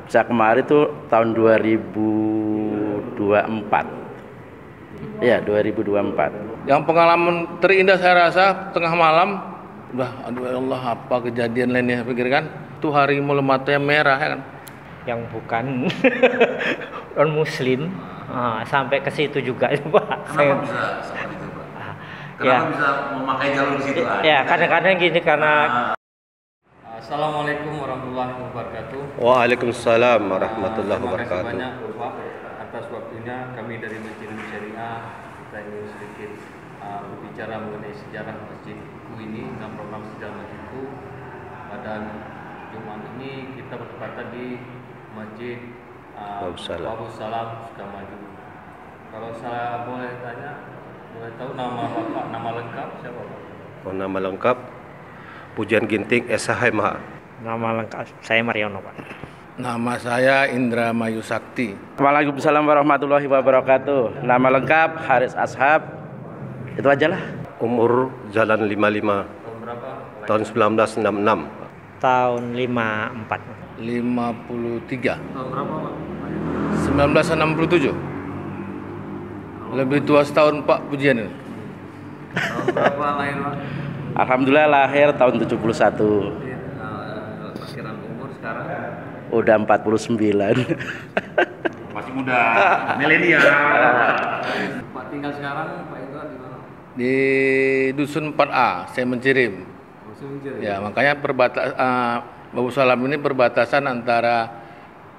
Saya kemarin tuh tahun 2024. Ya, 2024. Yang pengalaman terindah saya rasa tengah malam, aduh ya Allah, apa kejadian lainnya, pikir kan? Itu harimau matanya merah ya kan? Yang bukan non muslim sampai ke situ juga Pak. Kenapa bisa seperti itu Pak? Kenapa bisa memakai jalur di situ? Ya kadang-kadang gini karena Assalamualaikum warahmatullahi wabarakatuh. Waalaikumsalam warahmatullahi wabarakatuh. Terima kasih banyak Bapak atas waktunya. Kami dari Masjid Syariah kita ingin sedikit berbicara mengenai sejarah masjidku ini dan program sejarah masjidku. Pada Jumat ini kita bertepatan di Masjid Babus Salam Sukamaju. Kalau saya boleh tanya, boleh tahu nama Bapak, nama lengkap siapa Pak? Oh, nama lengkap Pujian Ginting SH MH. nama lengkap saya Mariono Pak. Nama saya Indra Mayu Sakti. Waalaikumsalam warahmatullahi wabarakatuh. Nama lengkap Haris Ashab. Itu aja lah. Umur Jalan 55. Tahun berapa? Tahun 1966. Tahun 54. 53. Tahun berapa Pak? 1967. Lebih tua setahun Pak Pujian ini. Tahun berapa lahir Pak? Alhamdulillah lahir tahun 71. Perkiraan umur sekarang? Udah 49. Masih muda, milenial. Pak tinggal sekarang Pak itu di mana? Di Dusun 4A, saya Mencirim. Ya, makanya Babus Salam ini perbatasan antara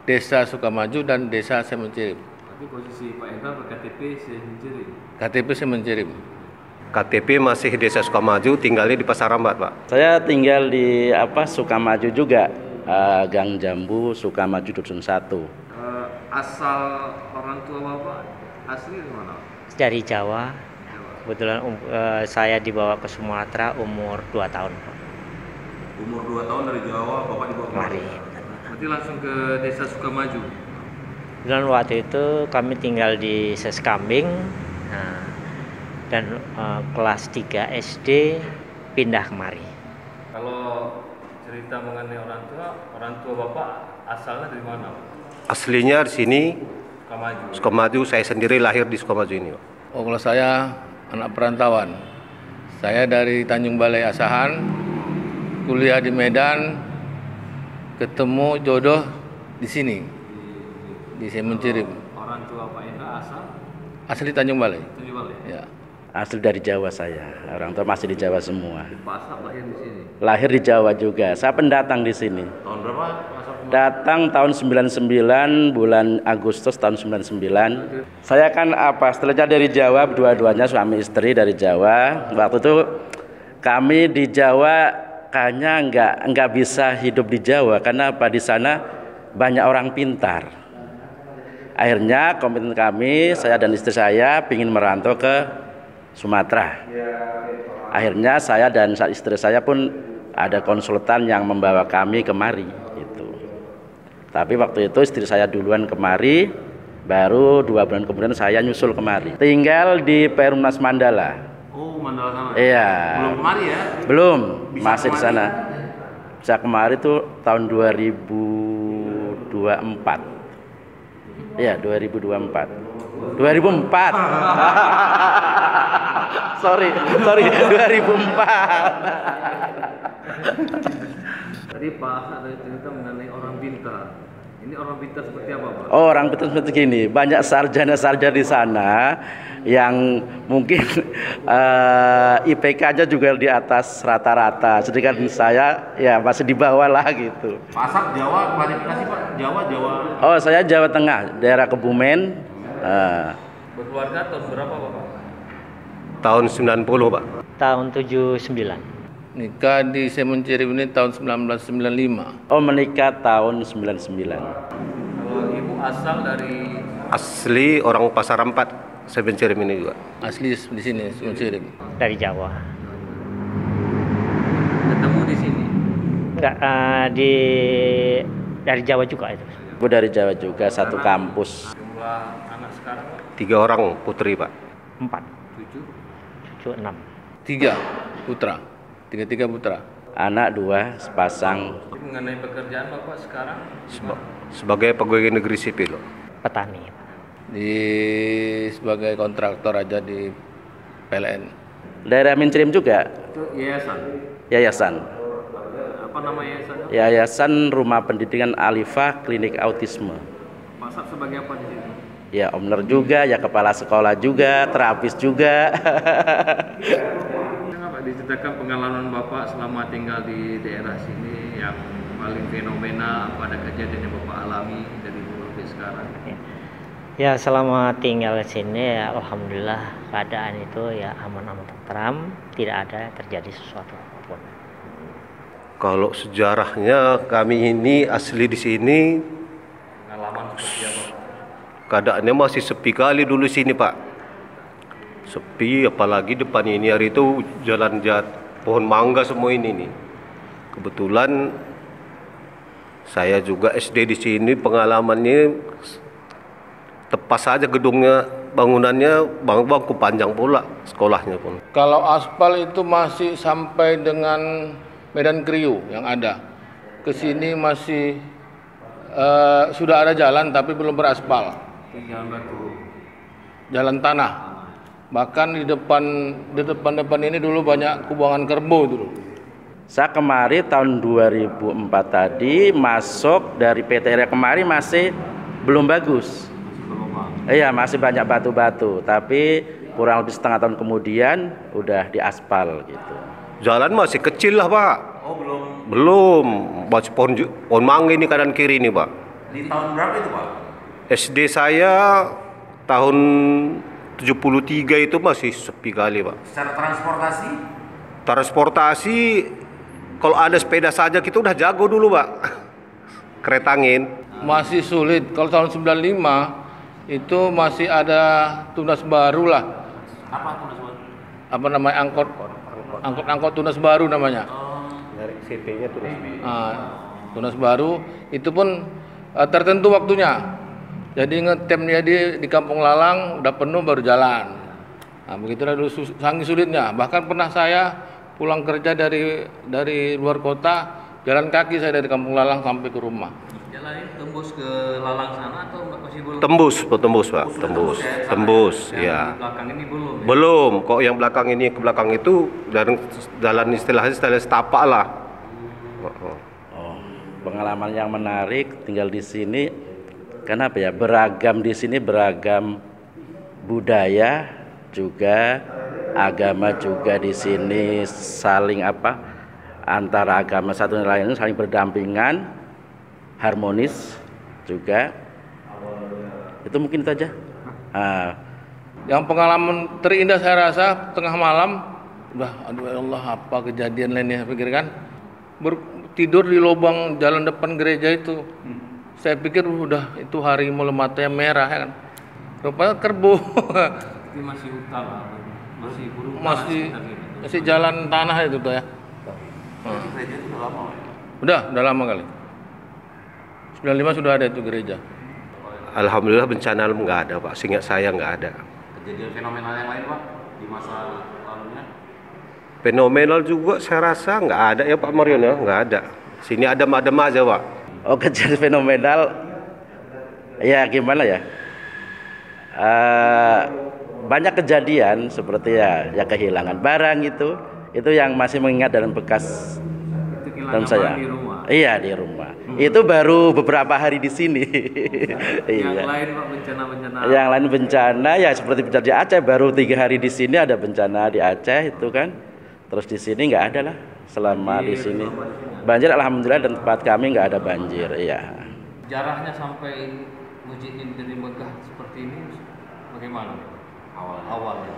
Desa Sukamaju dan Desa Semencirim. Tapi posisi Pak Eka berKTP Semencirim. KTP Semencirim. KTP masih Desa Sukamaju, tinggalnya di Pasar Rambat, Pak. Saya tinggal di Sukamaju juga, Gang Jambu, Sukamaju Dusun 1. Asal orang tua Bapak asli di mana? Dari Jawa. Kebetulan saya dibawa ke Sumatera umur 2 tahun Pak. Umur 2 tahun dari Jawa, Bapak dibawa Kemari. Berarti langsung ke Desa Sukamaju. Dan waktu itu kami tinggal di Seskambing, dan kelas 3 SD pindah kemari. Kalau cerita mengenai orang tua Bapak asalnya dari mana? Aslinya di sini Sukamaju. Sukamaju, saya sendiri lahir di Sukamaju ini, Pak. Oh, kalau saya anak perantauan. Saya dari Tanjung Balai Asahan, kuliah di Medan, ketemu jodoh di sini, di Semencirim. Orang tua Pak Eka Asli Tanjung Balai. Tanjung Balai. Ya. Asli dari Jawa saya. Orang tua masih di Jawa semua. Pak Ashab lahir di sini. Lahir di Jawa juga. Saya pendatang di sini. Tahun berapa Pak Ashab? Datang tahun 99, bulan Agustus tahun 99. Saya kan setelahnya dari Jawa, dua-duanya suami istri dari Jawa. Waktu itu kami di Jawa kayaknya nggak bisa hidup di Jawa karena di sana banyak orang pintar. Akhirnya komitmen kami, saya dan istri saya ingin merantau ke Sumatera. Akhirnya saya dan istri saya pun ada konsultan yang membawa kami kemari. Tapi waktu itu istri saya duluan kemari, baru 2 bulan kemudian saya nyusul kemari. Tinggal di Perumnas Mandala. Oh, Mandala sana. Iya. Belum kemari ya? Belum, Bisa masih di kemari? sana. Saya kemari tuh tahun 2024. Iya, 2024. 2004. sorry, 2004. Tadi Pak Ashab ada cerita mengenai orang pintar. Ini orang pintar seperti apa Pak? Oh, orang pintar seperti gini, banyak sarjana-sarjana di sana yang mungkin IPK-nya juga di atas rata-rata. Sedangkan saya ya masih di bawah lah gitu. Pak Ashab Jawa, klarifikasi Pak. Jawa. Oh, saya Jawa Tengah, daerah Kebumen. Berkeluarga tahun berapa Bapak? Tahun 90, Pak. Tahun 79. Nikah di Semencirim ini tahun 1995. Oh, menikah tahun 99. Kalau ibu asal dari Asli orang Pasar Rampat, Semencirim ini juga. Asli di sini Semencirim. Dari Jawa. ketemu di sini. Enggak, dari Jawa juga itu. Ibu dari Jawa juga, satu kampus. Jumlah anak sekarang Pak? 3 orang putri, Pak. 4, 7. cucu 6. 3 putra. 3 putra. Anak 2, sepasang. Mengenai pekerjaan Bapak sekarang gimana? Sebagai pegawai negeri sipil. Petani. Sebagai kontraktor aja di PLN. Daerah Mincrim juga? Itu yayasan. Yayasan. Apa nama yayasannya? Yayasan Rumah Pendidikan Alifah Klinik Autisme. Masa sebagai apa di sini? Ya owner juga, ya kepala sekolah juga, terapis juga. Pak, diceritakan pengalaman Bapak selama tinggal di daerah sini yang paling fenomenal, apa ada kejadian yang Bapak alami dari dulu sampai sekarang? Ya selama tinggal di sini ya alhamdulillah keadaan itu ya aman-aman tentram, tidak ada terjadi sesuatu apapun. Kalau sejarahnya kami ini asli di sini, Pengalaman seperti apa? keadaannya masih sepi kali dulu sini Pak. Sepi, apalagi depan ini hari itu jalan pohon mangga semua ini nih. Kebetulan saya juga SD di sini, pengalamannya tepas saja gedungnya, bangunannya bangku panjang pula sekolahnya pun. Kalau aspal itu masih sampai dengan Medan Kriu yang ada. Ke sini masih sudah ada jalan tapi belum beraspal. Jalan batu. Jalan tanah. Bahkan di depan ini dulu banyak kubuangan kerbau dulu. Saya kemarin tahun 2004 tadi masuk dari PT Area kemarin masih belum bagus. Iya, masih banyak batu-batu, tapi kurang lebih setengah tahun kemudian udah diaspal gitu. Jalan masih kecil lah Pak. Oh belum. Belum, masih pohon mangga ini kanan kiri nih Pak. Di tahun berapa itu Pak? SD saya tahun 73 itu masih sepi kali Pak. Secara transportasi? Transportasi kalau ada sepeda saja kita udah jago dulu Pak. Kereta angin. Masih sulit. Kalau tahun 95 itu masih ada tunas baru lah. Apa tuh Mas? Apa namanya angkot tunas baru namanya. Dari CP-nya tuh. Tunas baru itu pun tertentu waktunya. Jadi ngetemnya di Kampung Lalang udah penuh baru jalan. Nah, begitulah dulu sangat sulitnya. Bahkan pernah saya pulang kerja dari luar kota, jalan kaki saya dari Kampung Lalang sampai ke rumah. Jalan ini tembus ke Lalang sana atau masih belum? Tembus Pak, tembus Yang ya. di belakang ini belum. Ya? Belum, kok yang belakang ini ke belakang itu dari jalan istilahnya setapak lah. Oh, pengalaman yang menarik tinggal di sini. Kenapa ya? Beragam di sini, beragam budaya juga, agama juga di sini saling antara agama satu dan lain saling berdampingan, harmonis juga. Itu mungkin itu aja. Yang pengalaman terindah saya rasa tengah malam, udah aduh ya Allah apa kejadian lainnya pikirkan, tidur di lubang jalan depan gereja itu. Saya pikir udah itu harimau matanya merah ya kan. Rupanya kerbau. Ini masih hutan lah. Masih burung. Masih jalan tanah itu tuh ya. Gereja itu udah lama ya? Udah lama kali. 95 sudah ada itu gereja. Alhamdulillah bencana alam nggak ada Pak, seingat saya nggak ada. Kejadian fenomenal yang lain Pak di masa lalunya? Fenomenal juga saya rasa nggak ada ya Pak Marion ya, nggak ada. Sini adem-adem aja Pak. Oh, kejadian fenomenal. Ya gimana ya? Banyak kejadian seperti ya kehilangan barang itu yang masih mengingat dalam bekas dalam saya. Di rumah. Iya di rumah. Itu baru beberapa hari di sini. Yang Iya. lain Pak bencana-bencana. Yang lain bencana ya seperti bencana di Aceh, baru 3 hari di sini ada bencana di Aceh itu kan. Terus di sini nggak ada lah selama di sini. Banjir alhamdulillah dan tempat kami nggak ada banjir. Iya. Sejarahnya sampai masjid ini dari megah seperti ini bagaimana awalnya?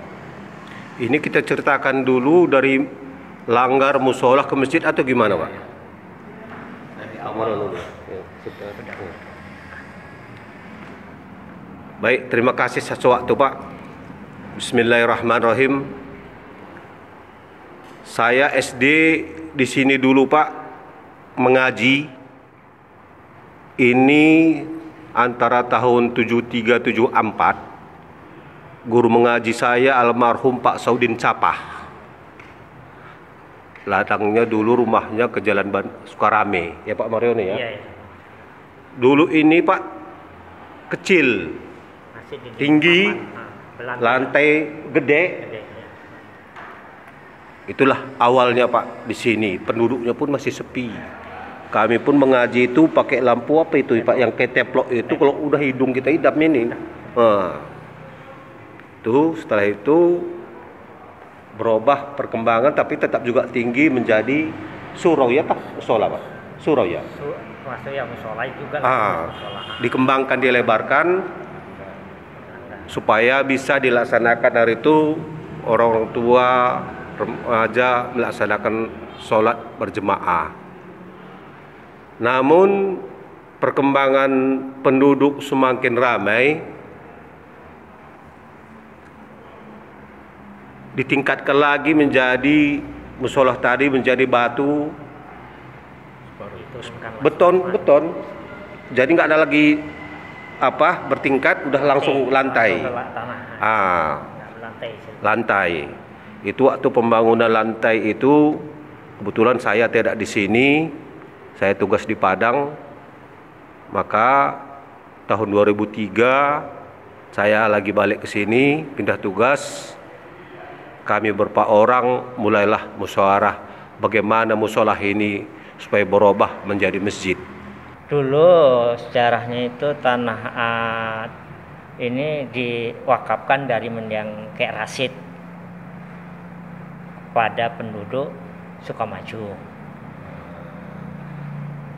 Ini kita ceritakan dulu dari langgar musola ke masjid atau gimana Pak? Dari awal. Baik, terima kasih sewaktu Pak. Bismillahirrahmanirrahim. Saya SD di sini dulu Pak, mengaji. Ini antara tahun 73-74. Guru mengaji saya almarhum Pak Saudin Capah. Ladangnya dulu rumahnya ke Jalan Sukarame, ya Pak Marioni ya. Iya. dulu ini Pak kecil, Masih di tinggi, belantai. lantai gede. Gede, ya. Itulah awalnya Pak di sini. Penduduknya pun masih sepi. Kami pun mengaji itu pakai lampu apa itu Pak yang keteplok itu kalau udah hidung kita hidap ini. Tuh setelah itu berubah perkembangan tapi tetap juga tinggi menjadi surau ya Pak, musola Pak. Surau ya. Maksudnya musola juga lah. Musola. Dikembangkan, dilebarkan supaya bisa dilaksanakan hari itu orang tua remaja melaksanakan sholat berjemaah. Namun perkembangan penduduk semakin ramai, ditingkatkan lagi menjadi musola tadi menjadi batu, beton. Jadi nggak ada lagi apa bertingkat, udah langsung lantai. Lantai. Itu waktu pembangunan lantai itu kebetulan saya tidak di sini. Saya tugas di Padang, maka tahun 2003 saya lagi balik ke sini, pindah tugas. Kami beberapa orang mulailah musyawarah bagaimana musola ini supaya berubah menjadi masjid. Dulu sejarahnya itu tanah ini diwakafkan dari mendiang Kek Rasid pada penduduk Sukamaju.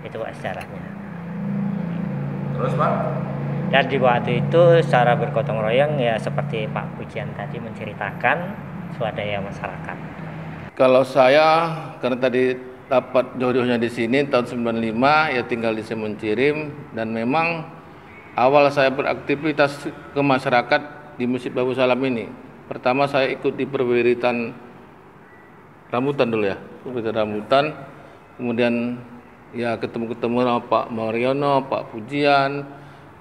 Itu Pak sejarahnya. Terus Pak? Dan di waktu itu secara bergotong royong ya seperti Pak Pujian tadi menceritakan swadaya masyarakat. Kalau saya karena tadi dapat jodohnya di sini tahun 95 ya tinggal di Semencirim, dan memang awal saya beraktivitas ke masyarakat di Masjid Babu Salam ini. Pertama saya ikut di perwiritan rambutan dulu ya, perwiritan rambutan. Kemudian ya ketemu sama Pak Mariono, Pak Pujian,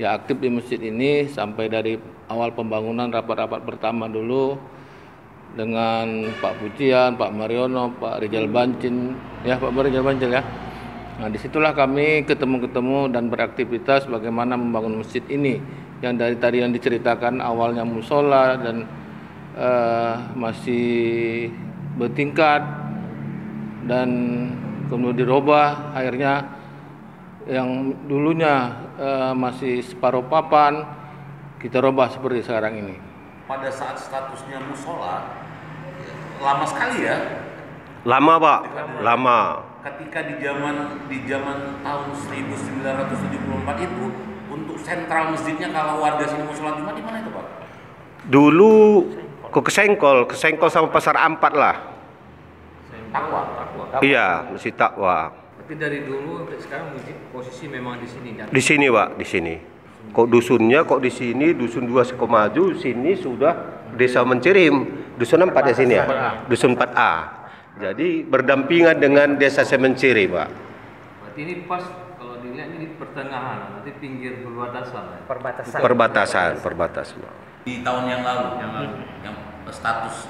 ya aktif di masjid ini sampai dari awal pembangunan rapat-rapat pertama dulu dengan Pak Pujian, Pak Mariono, Pak Rizal Bancin, ya Pak Rizal Bancin ya. Nah disitulah kami ketemu dan beraktivitas bagaimana membangun masjid ini yang dari tadi yang diceritakan awalnya musola dan masih bertingkat dan kemudian dirubah akhirnya yang dulunya masih separuh papan kita rubah seperti sekarang ini. Pada saat statusnya musola lama sekali ya? Lama Pak, lama. Ketika di zaman tahun 1974 itu untuk sentral masjidnya kalau warga sini musola Jumat di mana itu Pak? Dulu ke Sengkol sama Pasar Ampat lah. Takwa. Iya, Masjid Takwa. Tapi dari dulu sampai sekarang masjid posisi memang di sini dan Di sini Pak, di sini. Kok dusunnya di sini, dusun 2 Sukamaju, sini sudah Desa Mencirim, dusun 4 di sini ya, dusun 4A. Jadi berdampingan dengan Desa Semencirim Pak. berarti ini pas kalau dilihat ini di pertengahan, nanti pinggir perbatasan. Perbatasan. Di tahun yang lalu yang status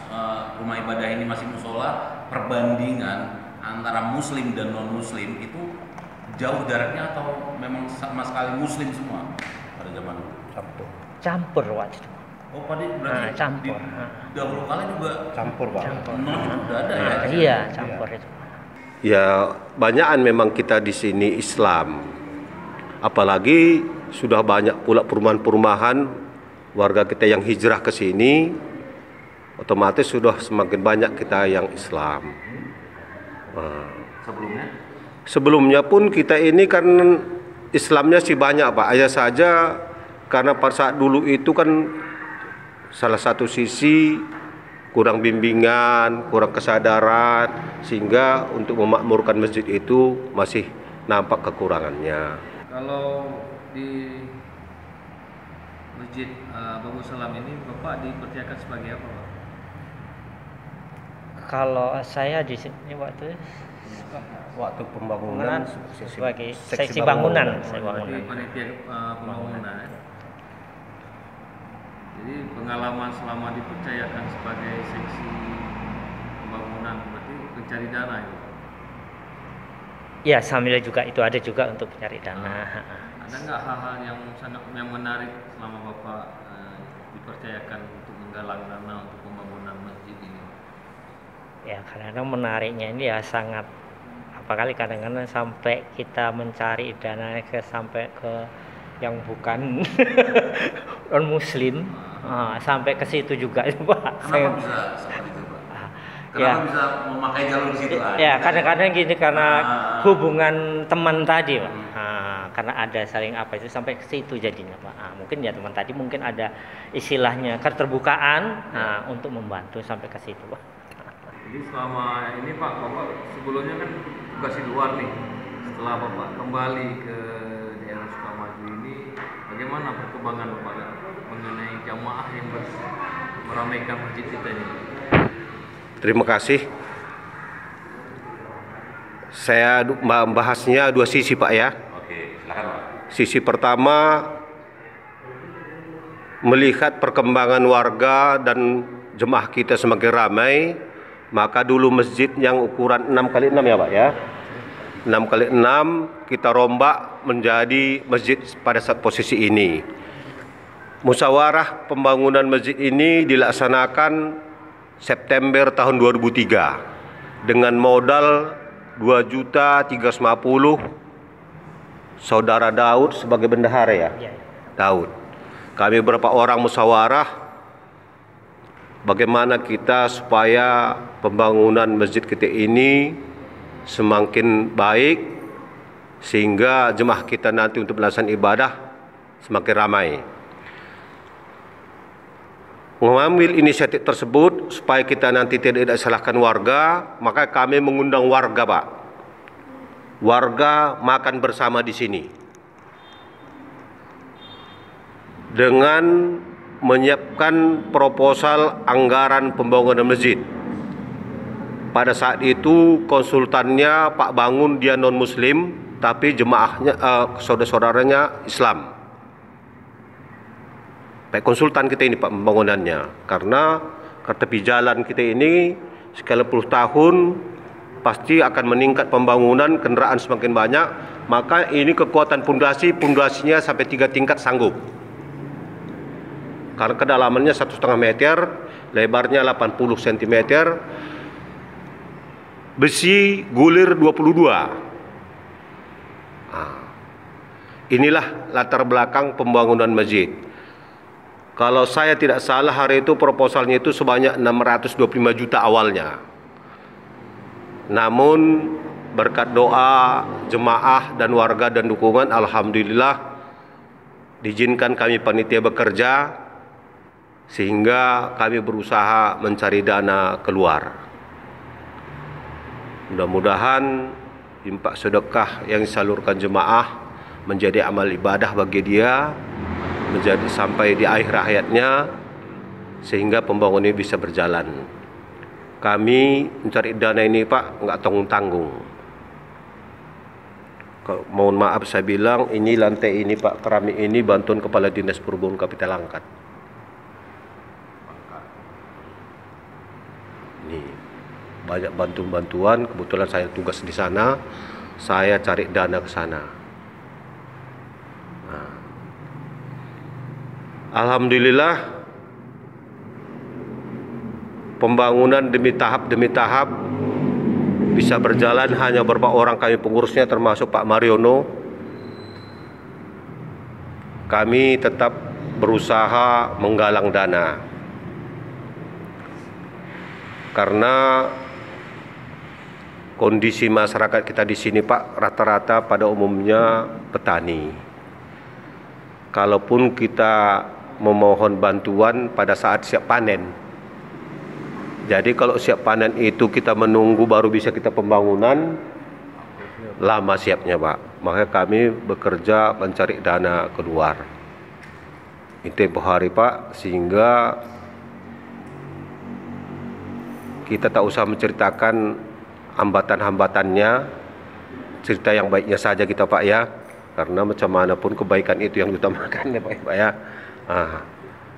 rumah ibadah ini masih musola, perbandingan antara muslim dan non muslim itu jauh jaraknya atau memang sama sekali muslim semua pada zaman dulu? Campur waktu itu. Oh berarti campur. Dahulu kala juga Campur Pak. non udah ada ya? Iya campur itu. Ya banyakan memang kita di sini Islam. Apalagi sudah banyak pula perumahan-perumahan warga kita yang hijrah ke sini, otomatis sudah semakin banyak kita yang Islam. Sebelumnya pun kita ini kan Islamnya sih banyak Pak. Hanya saja karena pada saat dulu itu kan salah satu sisi kurang bimbingan, kurang kesadaran, sehingga untuk memakmurkan masjid itu masih nampak kekurangannya. Kalau di Masjid Babu Salam ini Bapak dipercayakan sebagai apa Pak? Kalau saya di sini waktu pembangunan sebagai seksi bangunan. Jadi panitia pembangunan. Jadi pengalaman selama dipercayakan sebagai seksi pembangunan berarti mencari dana itu. Ya sambil juga itu ada juga untuk mencari dana. Ada nggak hal-hal yang menarik selama Bapak dipercayakan untuk menggalang dana untuk pembangunan masjid ini? Ya kadang-kadang menariknya ini ya sangat apalagi kadang-kadang sampai kita mencari dana sampai ke yang bukan non muslim sampai ke situ juga Pak. Kenapa bisa seperti itu Pak? Kenapa Ya. bisa memakai jalur di situ? Ya kadang-kadang gini karena hubungan teman tadi Pak. Karena ada saling apa itu sampai ke situ jadinya Pak. Mungkin ya teman tadi mungkin ada istilahnya keterbukaan untuk membantu sampai ke situ Pak. Jadi selama ini Pak, Bapak sebelumnya kan tugas di luar nih. Setelah Bapak kembali ke daerah Sukamaju ini, bagaimana perkembangan Bapak mengenai jamaah yang meramaikan masjid kita ini? Terima kasih. Saya membahasnya dua sisi Pak ya. Oke, silakan Pak. Sisi pertama melihat perkembangan warga dan jemaah kita semakin ramai, maka dulu masjid yang ukuran 6x6 ya Pak ya. 6x6 kita rombak menjadi masjid pada saat posisi ini. Musyawarah pembangunan masjid ini dilaksanakan September tahun 2003 dengan modal 2.350.000 saudara Daud sebagai bendahara ya. Daud. Kami beberapa orang musyawarah bagaimana kita supaya pembangunan masjid kita ini semakin baik sehingga jemaah kita nanti untuk melaksanakan ibadah semakin ramai. Mengambil inisiatif tersebut supaya kita nanti tidak disalahkan warga, maka kami mengundang warga Pak. Warga makan bersama di sini dengan menyiapkan proposal anggaran pembangunan masjid. Pada saat itu konsultannya Pak Bangun, dia non muslim tapi jemaahnya saudara-saudaranya Islam. Baik konsultan kita ini Pak pembangunannya, karena ke tepi jalan kita ini sekali 10 tahun pasti akan meningkat pembangunan, kendaraan semakin banyak, maka ini kekuatan pondasinya sampai 3 tingkat sanggup. Karena kedalamannya 1,5 meter, lebarnya 80 cm, besi gulir 22. Inilah latar belakang pembangunan masjid. Kalau saya tidak salah hari itu proposalnya itu sebanyak 625 juta awalnya. Namun berkat doa jemaah dan warga dan dukungan, alhamdulillah diizinkan kami panitia bekerja sehingga kami berusaha mencari dana keluar. Mudah-mudahan infak sedekah yang disalurkan jemaah menjadi amal ibadah bagi dia, menjadi sampai di akhir hayatnya sehingga pembangunan ini bisa berjalan. Kami mencari dana ini Pak nggak tanggung-tanggung. Mohon maaf saya bilang ini lantai ini Pak, keramik ini bantuan Kepala Dinas Perhubungan Kapital Langkat. Ini banyak bantuan, kebetulan saya tugas di sana, saya cari dana ke sana. Alhamdulillah pembangunan demi tahap bisa berjalan. Hanya beberapa orang kami pengurusnya termasuk Pak Mariono. Kami tetap berusaha menggalang dana karena kondisi masyarakat kita di sini Pak rata-rata pada umumnya petani. Kalaupun kita memohon bantuan pada saat siap panen. Jadi kalau siap panen itu kita menunggu baru bisa kita pembangunan, lama siapnya Pak. Maka kami bekerja mencari dana keluar. Itu tempo hari Pak, sehingga kita tak usah menceritakan hambatan-hambatannya, cerita yang baiknya saja kita Pak ya. Karena macam mana pun kebaikan itu yang diutamakan ya Pak ya.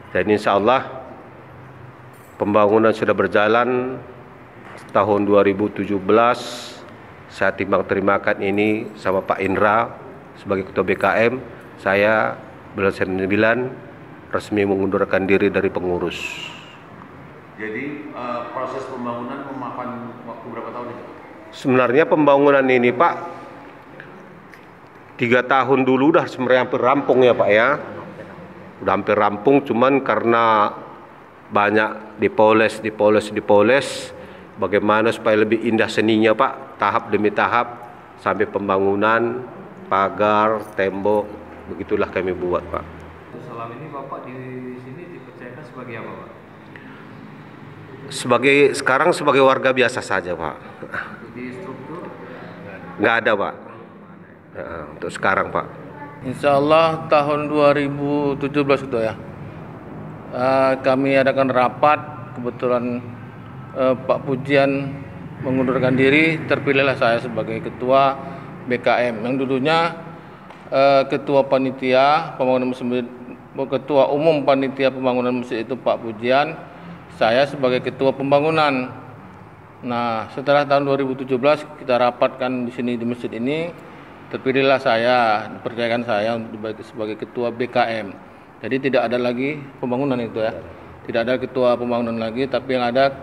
Dan insya Allah pembangunan sudah berjalan tahun 2017. Saya timbang terimakan ini sama Pak Indra sebagai Ketua BKM. saya bulan 9 resmi mengundurkan diri dari pengurus. Jadi proses pembangunan memakan waktu berapa tahun itu? Sebenarnya pembangunan ini Pak 3 tahun dulu udah sebenarnya hampir rampung ya Pak ya. Udah hampir rampung, cuman karena banyak dipoles bagaimana supaya lebih indah seninya Pak, tahap demi tahap sampai pembangunan pagar, tembok, begitulah kami buat Pak. Selama ini Bapak di sini dipercayakan sebagai apa Pak? Sekarang sebagai warga biasa saja Pak. Di struktur? Nggak ada Pak. Untuk sekarang Pak. Insya Allah tahun 2017 itu ya. Kami adakan rapat, kebetulan Pak Pujian mengundurkan diri, terpilihlah saya sebagai ketua BKM yang dulunya ketua panitia pembangunan masjid, ketua umum panitia pembangunan masjid itu Pak Pujian, saya sebagai ketua pembangunan. Nah, setelah tahun 2017 kita rapatkan di sini di masjid ini, terpilihlah saya, dipercayakan saya sebagai ketua BKM. Jadi tidak ada lagi pembangunan itu ya, tidak ada ketua pembangunan lagi, tapi yang ada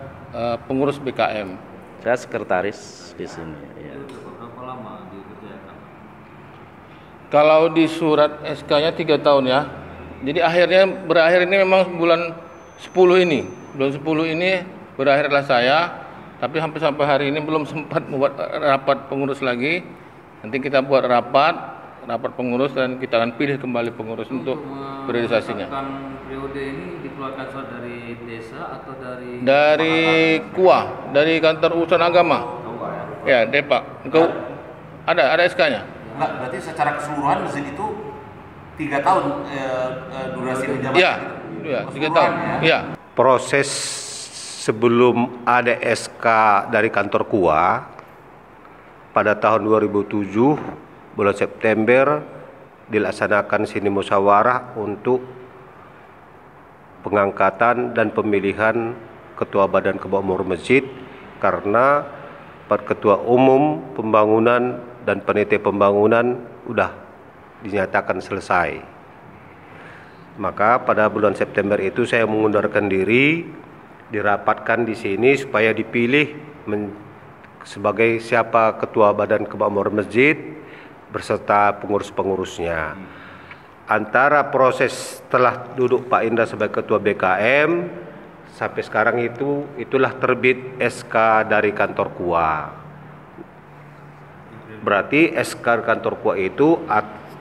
pengurus BKM. Saya sekretaris di sini. Ya. Berapa lama dikerjakan? Kalau di surat SK-nya 3 tahun ya. Jadi berakhir ini memang bulan 10 ini. Bulan 10 ini berakhirlah saya, tapi sampai hari ini belum sempat membuat rapat pengurus lagi. Nanti kita buat rapat pengurus dan kita akan pilih kembali pengurus untuk periodisasinya. Periode ini dikeluarkan surat dari desa atau dari? Dari KUA, dari kantor urusan agama. Ya, Depak. Engkau ada SK-nya? Enggak, berarti secara keseluruhan masjid itu 3 tahun durasi menjabat. Iya, 3 tahun. Iya. Proses sebelum ada SK dari kantor KUA pada tahun 2007 bulan September dilaksanakan sini musyawarah untuk pengangkatan dan pemilihan ketua badan kemakmuran masjid, karena ketua umum pembangunan dan panitia pembangunan udah dinyatakan selesai. Maka pada bulan September itu saya mengundurkan diri, dirapatkan di sini supaya dipilih sebagai siapa ketua badan kemakmuran masjid berserta pengurus-pengurusnya. Antara proses setelah duduk Pak Indra sebagai ketua BKM sampai sekarang itulah terbit SK dari kantor KUA. Berarti SK kantor KUA itu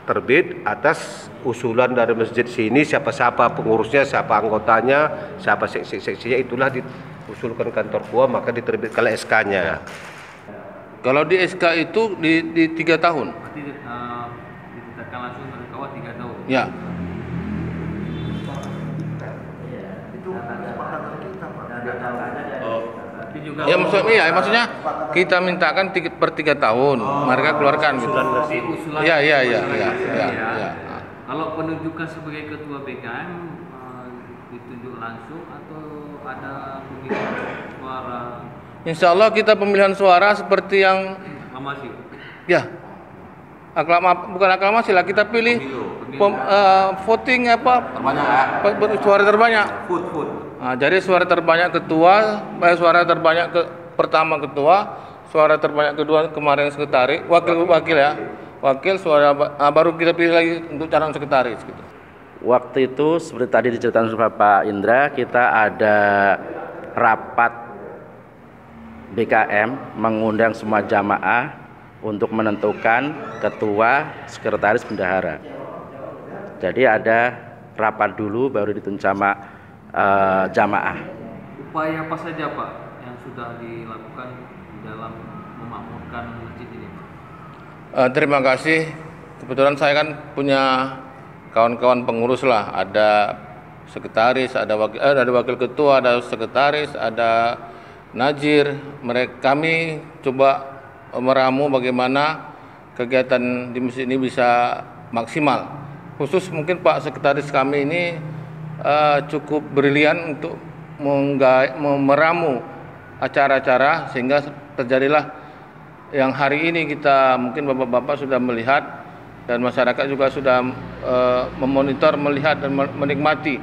terbit atas usulan dari masjid sini, siapa-siapa pengurusnya, siapa anggotanya, siapa seksi-seksinya, itulah diusulkan kantor KUA, maka diterbitkan SK-nya. Kalau di SK itu di 3 tahun. Berarti ditetapkan langsung dari KUA 3 tahun. Ya. Itu kesepakatan kita Pak. Tapi juga maksudnya kita mintakan per 3 tahun. Mereka keluarkan gitu. usulan. Iya. Kalau penunjukan sebagai ketua BKM ditunjuk langsung atau ada pemilihan suara? Insya Allah kita pemilihan suara seperti yang Aklamasi. ya bukan aklamasi lah, kita pilih voting suara terbanyak. Food. Nah, jadi suara terbanyak ketua, suara terbanyak pertama ketua, suara terbanyak kedua kemarin sekretaris, wakil suara baru kita pilih lagi untuk calon sekretaris gitu. Waktu itu seperti tadi diceritakan sama Pak Indra, kita ada rapat BKM mengundang semua jamaah untuk menentukan ketua, sekretaris, bendahara. Jadi ada rapat dulu baru ditunjuk sama jamaah. Upaya apa saja Pak yang sudah dilakukan dalam memakmurkan masjid ini? Terima kasih. Kebetulan saya kan punya kawan-kawan pengurus lah. Ada sekretaris, ada wakil ketua, ada sekretaris, ada Najir. Kami coba meramu bagaimana kegiatan di masjid ini bisa maksimal. Khusus mungkin Pak Sekretaris kami ini cukup brilian untuk meramu acara-acara sehingga terjadilah yang hari ini kita mungkin bapak-bapak sudah melihat dan masyarakat juga sudah memonitor, melihat dan menikmati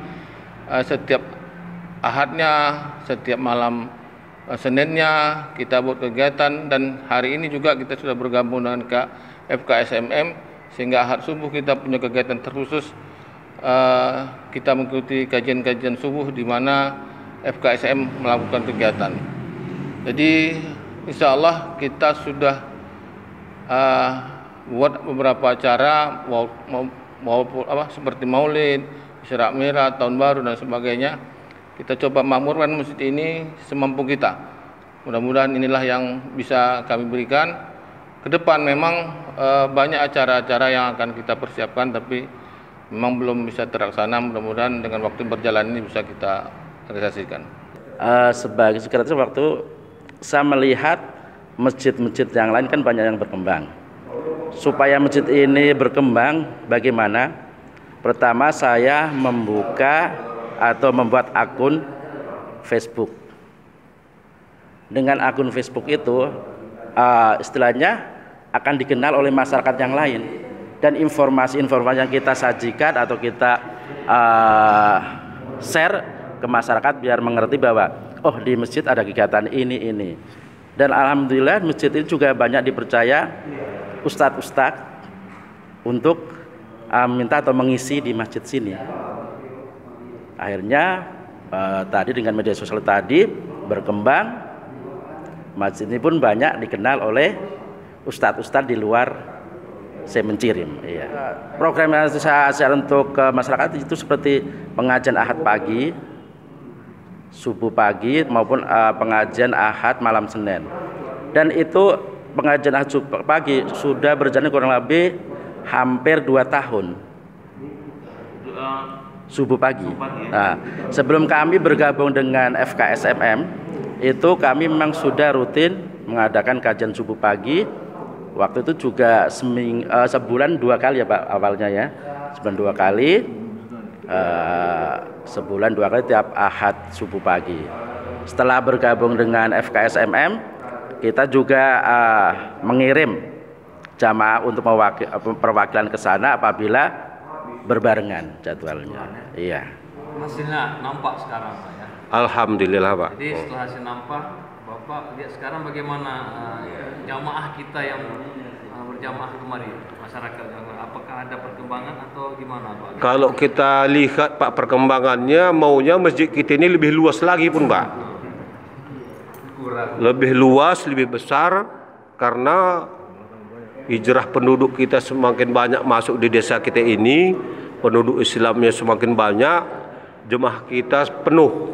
setiap Ahadnya, setiap malam Seninnya kita buat kegiatan, dan hari ini juga kita sudah bergabung dengan FKSMM sehingga Ahad subuh kita punya kegiatan terkhusus. Kita mengikuti kajian-kajian subuh di mana FKSM melakukan kegiatan. Jadi insya Allah kita sudah buat beberapa acara seperti maulid, Isra Mi'raj, tahun baru dan sebagainya. Kita coba makmurkan masjid ini semampu kita. Mudah-mudahan inilah yang bisa kami berikan. Ke depan memang banyak acara-acara yang akan kita persiapkan, tapi memang belum bisa terlaksana. Mudah-mudahan dengan waktu berjalan ini bisa kita realisasikan. Sebagai sekretaris waktu saya melihat masjid-masjid yang lain kan banyak yang berkembang. Supaya masjid ini berkembang, bagaimana? Pertama saya membuka atau membuat akun Facebook. Dengan akun Facebook itu istilahnya akan dikenal oleh masyarakat yang lain, dan informasi-informasi yang kita sajikan atau kita share ke masyarakat biar mengerti bahwa oh di masjid ada kegiatan ini. Dan alhamdulillah masjid ini juga banyak dipercaya ustadz-ustadz untuk minta atau mengisi di masjid sini. Akhirnya tadi dengan media sosial tadi berkembang, masjid ini pun banyak dikenal oleh ustadz-ustadz di luar Semencirim. Iya. Program yang saya share untuk masyarakat itu seperti pengajian Ahad pagi, subuh pagi, maupun pengajian Ahad malam Senin. Dan itu pengajian Ahad subuh pagi sudah berjalan kurang lebih hampir 2 tahun. Subuh pagi. Nah, sebelum kami bergabung dengan FKSMM, itu kami memang sudah rutin mengadakan kajian subuh pagi. Waktu itu juga sebulan 2 kali ya Pak awalnya ya. Sebulan 2 kali. Sebulan 2 kali tiap Ahad subuh pagi. Setelah bergabung dengan FKSMM, kita juga mengirim jamaah untuk perwakilan ke sana apabila berbarengan jadwalnya. Iya. Hasilnya nampak sekarang Pak ya. Alhamdulillah Pak. Jadi setelah hasil nampak, Bapak lihat sekarang bagaimana jamaah kita yang berjamaah kemarin, masyarakat, apakah ada perkembangan atau gimana Pak? Kalau kita lihat Pak perkembangannya, maunya masjid kita ini lebih luas lagi pun Pak. Lebih luas, lebih besar, karena hijrah penduduk kita semakin banyak masuk di desa kita ini, penduduk Islamnya semakin banyak, jemaah kita penuh.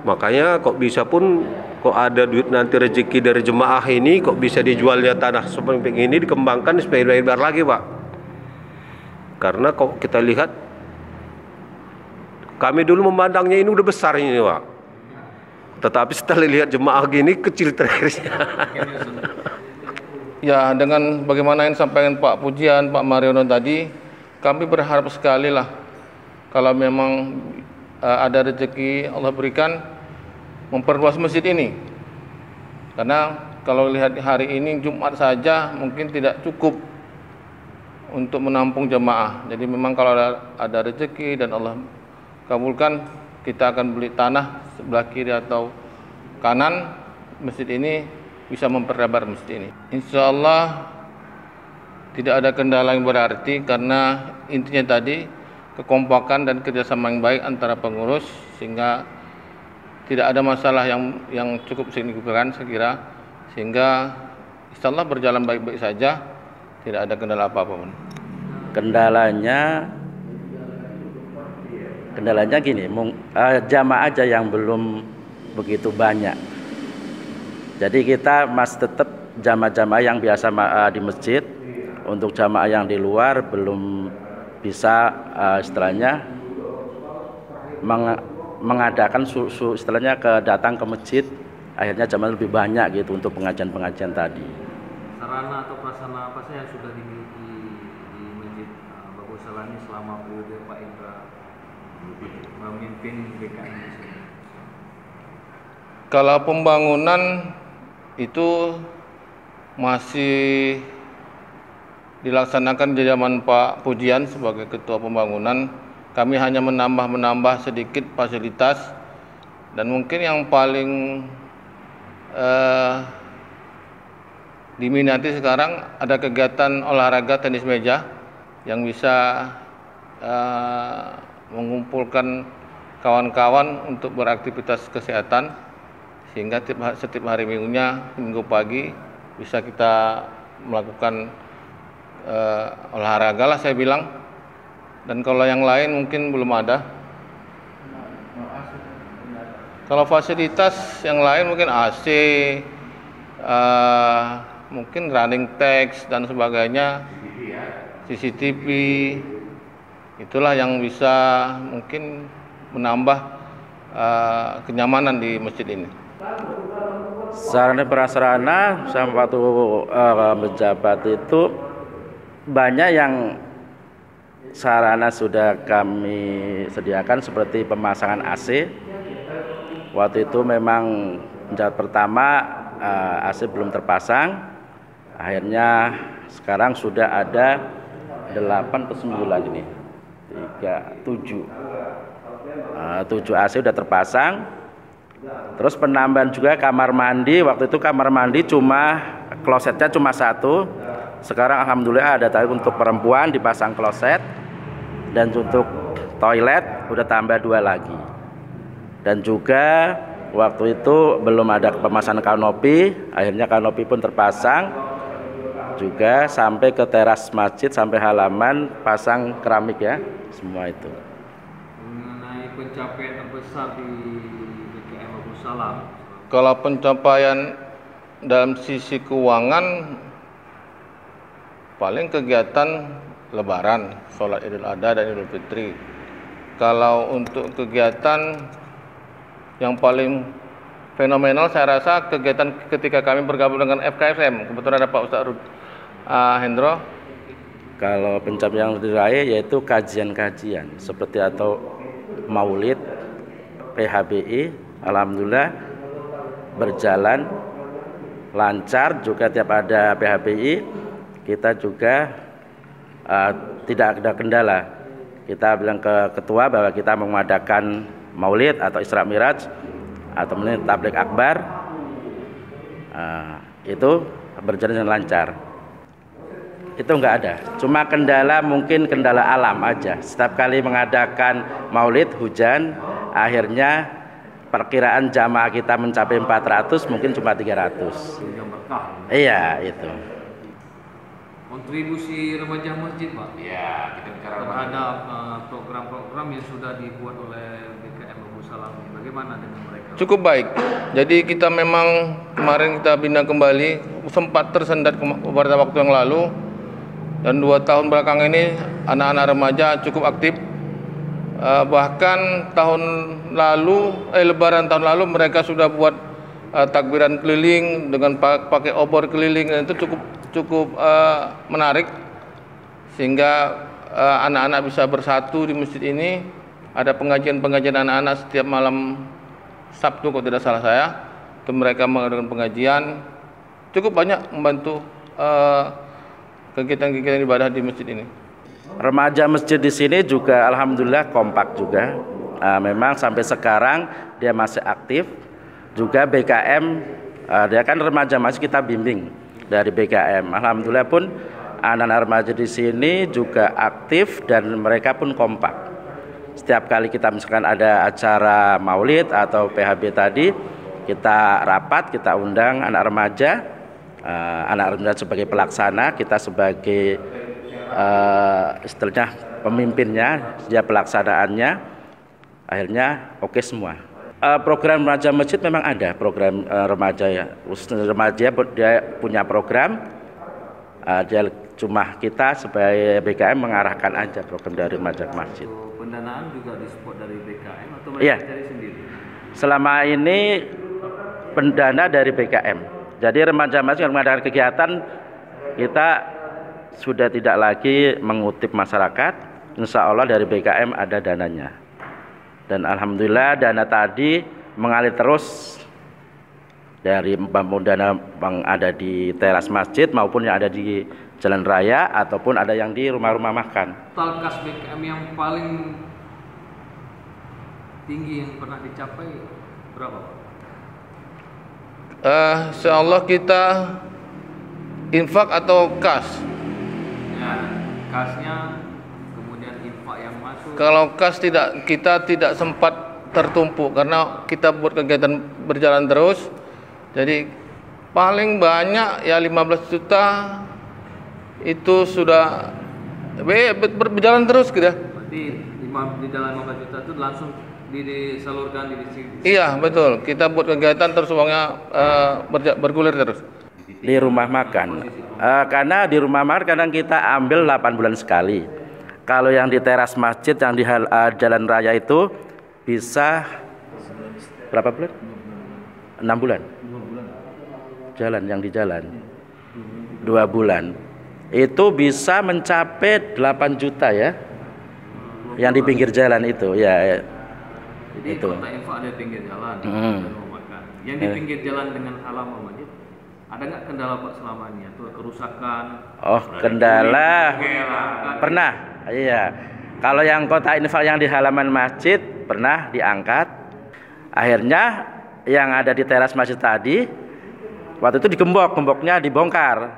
Makanya kok bisa pun kok ada duit nanti rezeki dari jemaah ini, kok bisa dijualnya tanah seperti ini, dikembangkan supaya lebar lagi Pak. Karena kok kita lihat, kami dulu memandangnya ini udah besar ini Pak, tetapi setelah lihat jemaah gini kecil terakhirnya. Ya, dengan bagaimana yang disampaikan Pak Pujian, Pak Mariono tadi, kami berharap sekali lah kalau memang ada rezeki Allah berikan memperluas masjid ini. Karena kalau lihat hari ini Jumat saja mungkin tidak cukup untuk menampung jemaah. Jadi memang kalau ada rezeki dan Allah kabulkan, kita akan beli tanah sebelah kiri atau kanan masjid ini, bisa memperlebar masjid ini. Insya Allah tidak ada kendala yang berarti, karena intinya tadi kekompakan dan kerjasama yang baik antara pengurus, sehingga tidak ada masalah yang cukup signifikan saya kira, sehingga insya Allah berjalan baik-baik saja, tidak ada kendala apa-apa. Kendalanya gini, jamaah aja yang belum begitu banyak. Jadi kita masih tetap jamaah-jamaah yang biasa di masjid. Untuk jamaah yang di luar belum bisa istilahnya mengadakan istilahnya datang ke masjid. Akhirnya jamaah lebih banyak gitu untuk pengajian-pengajian tadi. Sarana atau prasarana apa saja yang sudah dimiliki di Masjid Bagus Salani selama periode Pak Indra memimpin BKM di sini? Kalau pembangunan itu masih dilaksanakan di zaman Pak Pujian sebagai Ketua Pembangunan, kami hanya menambah sedikit fasilitas, dan mungkin yang paling diminati sekarang ada kegiatan olahraga tenis meja yang bisa mengumpulkan kawan-kawan untuk beraktivitas kesehatan, sehingga setiap hari minggu pagi bisa kita melakukan olahraga lah saya bilang. Dan kalau yang lain mungkin belum ada. Kalau fasilitas yang lain mungkin AC, mungkin running text dan sebagainya, CCTV, itulah yang bisa mungkin menambah kenyamanan di masjid ini. Sarana prasarana sama waktu menjabat itu banyak yang sarana sudah kami sediakan seperti pemasangan AC. Waktu itu memang menjabat pertama AC belum terpasang. Akhirnya sekarang sudah ada 8 atau 9 ini. 7 AC sudah terpasang. Terus penambahan juga kamar mandi. Waktu itu kamar mandi cuma klosetnya cuma 1. Sekarang alhamdulillah ada tadi untuk perempuan dipasang kloset, dan untuk toilet udah tambah 2 lagi. Dan juga waktu itu belum ada pemasangan kanopi, akhirnya kanopi pun terpasang juga sampai ke teras masjid, sampai halaman pasang keramik ya, semua itu. Mengenai pencapaian terbesar di BKM Abu Salam, Kalau pencapaian dalam sisi keuangan, paling kegiatan Lebaran, sholat Idul Adha dan Idul Fitri. Kalau untuk kegiatan yang paling fenomenal, saya rasa kegiatan ketika kami bergabung dengan FKSM. Kebetulan ada Pak Ustadz Hendro. Kalau pencapaian yang diraih yaitu kajian-kajian seperti atau maulid, PHBI, alhamdulillah berjalan lancar. Juga tiap ada PHBI kita juga tidak ada kendala. Kita bilang ke ketua bahwa kita mengadakan maulid atau Isra Miraj atau tabligh akbar, itu berjalan dengan lancar. Itu enggak ada, cuma kendala mungkin kendala alam aja. Setiap kali mengadakan maulid hujan, akhirnya perkiraan jamaah kita mencapai 400, mungkin cuma 300. yang berkah. Iya, itu. Kontribusi remaja masjid, Pak, Ya, kita bicara terhadap program-program yang sudah dibuat oleh BKM Abu Salam, bagaimana dengan mereka? Cukup baik. Jadi kita memang kemarin kita bina kembali, sempat tersendat beberapa waktu yang lalu, dan 2 tahun belakang ini anak-anak remaja cukup aktif. Bahkan tahun lalu, Lebaran tahun lalu mereka sudah buat takbiran keliling dengan pakai obor keliling, dan itu cukup menarik, sehingga anak-anak bisa bersatu di masjid ini. Ada pengajian anak-anak setiap malam Sabtu kalau tidak salah saya, itu mereka mengadakan pengajian, cukup banyak membantu kegiatan-kegiatan ibadah di masjid ini. Remaja masjid di sini juga alhamdulillah kompak juga. Memang sampai sekarang dia masih aktif. Juga BKM, dia kan remaja masjid kita bimbing dari BKM. Alhamdulillah pun anak-anak remaja di sini juga aktif dan mereka pun kompak. Setiap kali kita misalkan ada acara maulid atau PHB tadi, kita rapat, kita undang anak remaja sebagai pelaksana, kita sebagai istilahnya pemimpinnya, dia pelaksanaannya, akhirnya oke semua. Program remaja masjid memang ada, program remaja ya, remaja dia punya program, dia cuma kita sebagai BKM mengarahkan aja program dari remaja ke masjid. Pendanaan juga disupport dari BKM atau mereka Iya. cari sendiri? Selama ini pendana dari BKM. Jadi remaja masjid mengadakan kegiatan, kita sudah tidak lagi mengutip masyarakat. Insya Allah dari BKM ada dananya. Dan alhamdulillah dana tadi mengalir terus dari dana yang ada di teras masjid maupun yang ada di jalan raya ataupun ada yang di rumah-rumah makan. Total kas BKM yang paling tinggi yang pernah dicapai berapa? Insyaallah kita infak atau kas. Ya, kasnya, kemudian infak yang masuk. Kalau kas kita tidak sempat tertumpuk karena kita buat kegiatan berjalan terus. Jadi paling banyak ya 15 juta itu sudah berjalan terus gitu. Berarti di dalam 15 juta itu langsung disalurkan di sini. Iya betul, kita buat kegiatan terus uangnya bergulir terus. Di rumah makan, karena di rumah makan kadang kita ambil 8 bulan sekali. Kalau yang di teras masjid yang di jalan raya itu bisa berapa bulan? 6 bulan. Jalan yang di jalan 2 bulan itu bisa mencapai 8 juta ya, yang di pinggir jalan itu ya. Jadi itu kota infak ada di pinggir jalan, yang di pinggir jalan dengan halaman masjid. Ada nggak kendala Pak selama ini atau kerusakan? Oh kendala pernah, iya. Kalau yang kota infak yang di halaman masjid pernah diangkat. Akhirnya yang ada di teras masjid tadi waktu itu gemboknya dibongkar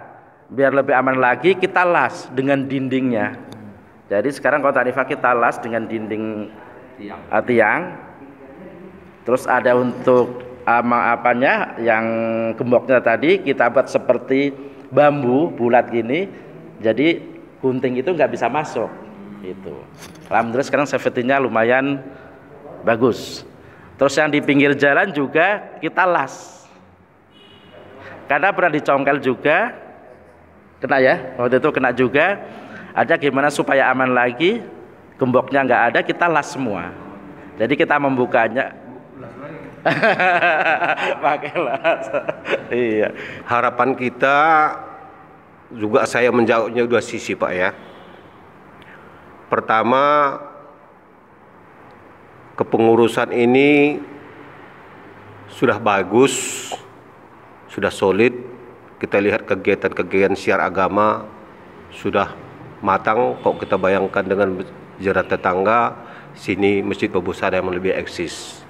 biar lebih aman lagi, kita las dengan dindingnya. Jadi sekarang kota infak kita las dengan dinding tiang. Terus ada untuk apanya yang gemboknya tadi kita buat seperti bambu bulat gini, jadi gunting itu nggak bisa masuk. Itu alhamdulillah sekarang safety-nya lumayan bagus. Terus yang di pinggir jalan juga kita las, karena pernah dicongkel juga kena ya, waktu itu kena juga. Ada gimana supaya aman lagi, gemboknya nggak ada, kita las semua. Jadi kita membukanya pakai las. Iya. Harapan kita juga saya menjawabnya dua sisi Pak ya. Pertama, kepengurusan ini sudah bagus, sudah solid. Kita lihat kegiatan-kegiatan syiar agama sudah matang. Kok kita bayangkan dengan jarak tetangga, sini Masjid Babu Salam yang lebih eksis.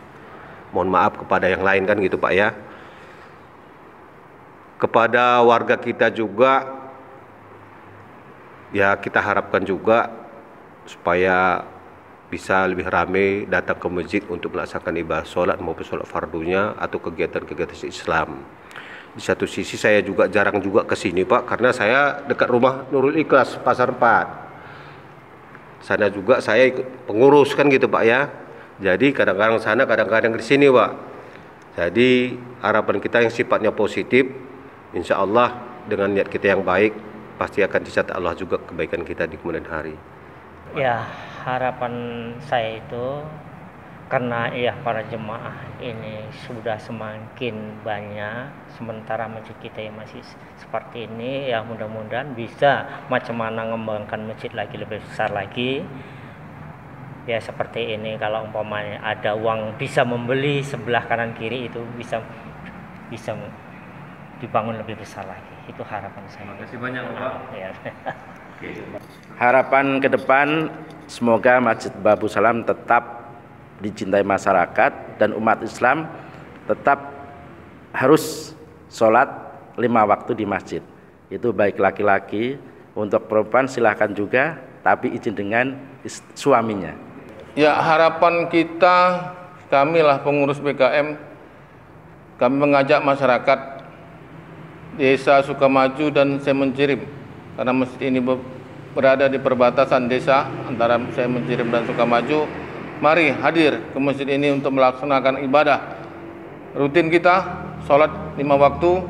Mohon maaf kepada yang lain kan gitu Pak ya. Kepada warga kita juga, ya kita harapkan juga supaya bisa lebih ramai datang ke masjid untuk melaksanakan ibadah sholat maupun sholat fardunya atau kegiatan-kegiatan Islam. Di satu sisi saya juga jarang juga ke sini Pak, karena saya dekat rumah Nurul Ikhlas Pasar 4. Sana juga saya ikut pengurus kan gitu Pak ya. Jadi kadang-kadang sana, kadang-kadang di sini Pak. Jadi harapan kita yang sifatnya positif, insya Allah dengan niat kita yang baik pasti akan dicatat Allah juga kebaikan kita di kemudian hari. Ya, harapan saya itu karena ya para jemaah ini sudah semakin banyak, sementara masjid kita yang masih seperti ini, ya mudah-mudahan bisa macam mana mengembangkan masjid lagi lebih besar lagi. Ya seperti ini, kalau umpamanya ada uang bisa membeli sebelah kanan kiri itu bisa dibangun lebih besar lagi. Itu harapan saya. Terima kasih banyak Pak. Ya. Harapan ke depan semoga Masjid Babu Salam tetap dicintai masyarakat dan umat Islam tetap harus sholat 5 waktu di masjid. Itu baik laki-laki, untuk perempuan silahkan juga, tapi izin dengan suaminya. Ya harapan kita, kamilah pengurus BKM, kami mengajak masyarakat Desa Sukamaju dan Semencirim, karena masjid ini berada di perbatasan desa antara Semencirim dan Sukamaju. Mari hadir ke masjid ini untuk melaksanakan ibadah rutin kita, sholat 5 waktu.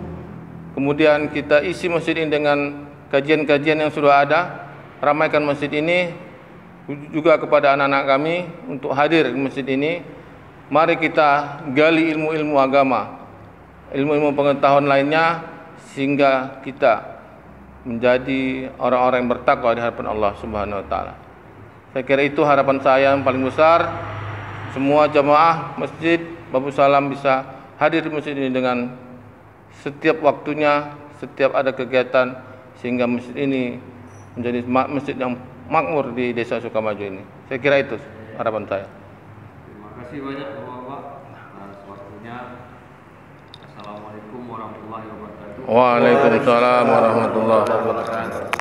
Kemudian kita isi masjid ini dengan kajian-kajian yang sudah ada. Ramaikan masjid ini juga kepada anak-anak kami untuk hadir di masjid ini. Mari kita gali ilmu-ilmu agama, ilmu-ilmu pengetahuan lainnya, sehingga kita menjadi orang-orang yang bertakwa di hadapan Allah Subhanahu wa taala. Saya kira itu harapan saya yang paling besar. Semua jamaah Masjid Babu Salam bisa hadir di masjid ini dengan setiap waktunya, setiap ada kegiatan sehingga masjid ini menjadi masjid yang makmur di Desa Sukamaju ini. Saya kira itu harapan saya. Terima kasih banyak Bapak atas waktunya. Assalamualaikum warahmatullahi wabarakatuh. Waalaikumsalam warahmatullahi wabarakatuh.